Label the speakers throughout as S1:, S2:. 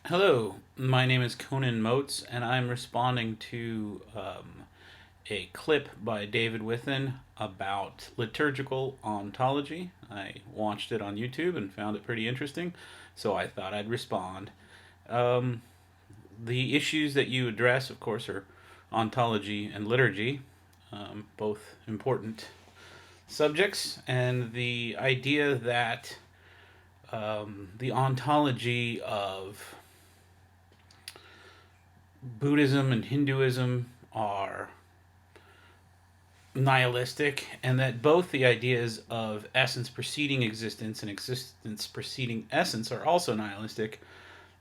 S1: Hello, my name is Conan Motes, and I'm responding to a clip by David Withun about liturgical ontology. I watched it on YouTube and found it pretty interesting, so I thought I'd respond. Um, the issues that you address, of course, are ontology and liturgy, both important subjects, and the idea that the ontology of Buddhism and Hinduism are nihilistic, and that both the ideas of essence preceding existence and existence preceding essence are also nihilistic.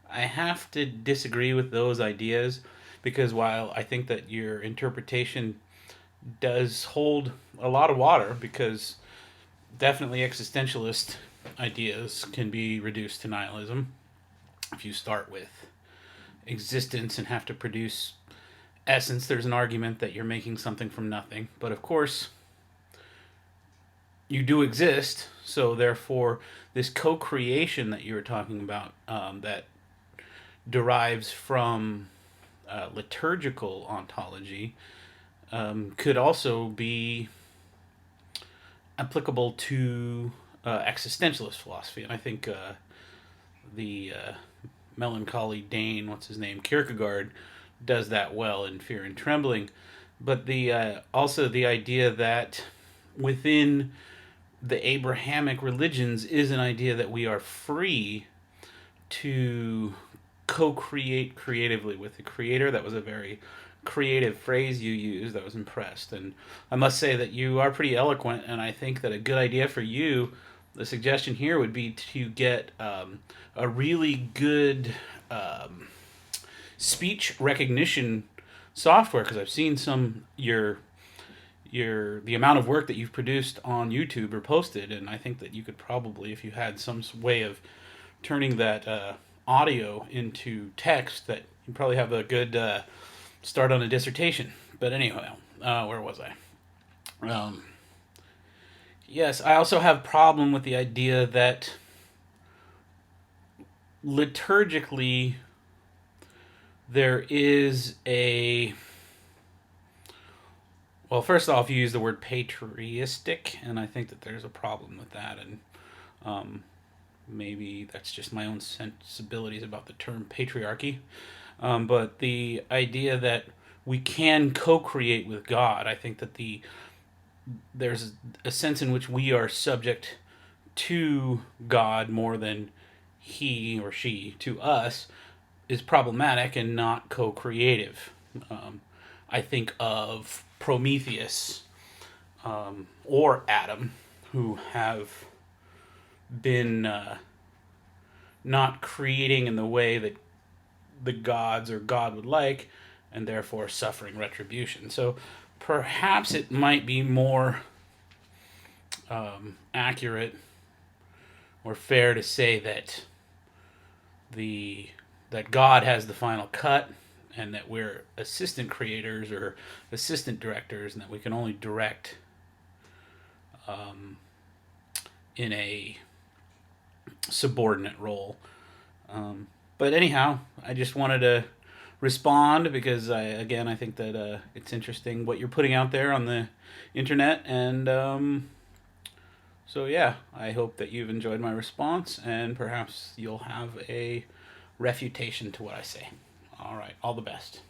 S1: I have to disagree with those ideas because while I think that your interpretation does hold a lot of water, because definitely existentialist ideas can be reduced to nihilism if you start with existence and have to produce essence. There's an argument that you're making something from nothing, but of course you do exist, so therefore this co-creation that you were talking about, that derives from liturgical ontology, could also be applicable to existentialist philosophy. And I think the melancholy Dane, what's his name, Kierkegaard, does that well in Fear and Trembling. But the also the idea that within the Abrahamic religions is an idea that we are free to co-create creatively with the Creator. That was a very creative phrase you used. I was impressed, and I must say that you are pretty eloquent. And I think that a good idea for you, the suggestion here would be to get a really good speech recognition software, because I've seen some your the amount of work that you've produced on YouTube or posted, and I think that you could probably, if you had some way of turning that audio into text, that you probably have a good start on a dissertation. But anyway, where was I? Yes, I also have problem with the idea that liturgically there is a, well, first off, you use the word patriotistic, and I think that there's a problem with that, and maybe that's just my own sensibilities about the term patriarchy. But the idea that we can co-create with God, I think that there's a sense in which we are subject to God more than he or she to us, is problematic and not co-creative. I think of Prometheus or Adam, who have been not creating in the way that the gods or God would like, and therefore suffering retribution. So perhaps it might be more accurate or fair to say that the that God has the final cut, and that we're assistant creators or assistant directors, and that we can only direct in a subordinate role. But anyhow, I just wanted to respond because I think that it's interesting what you're putting out there on the internet, and so yeah, I hope that you've enjoyed my response, and perhaps you'll have a refutation to what I say. All right, all the best.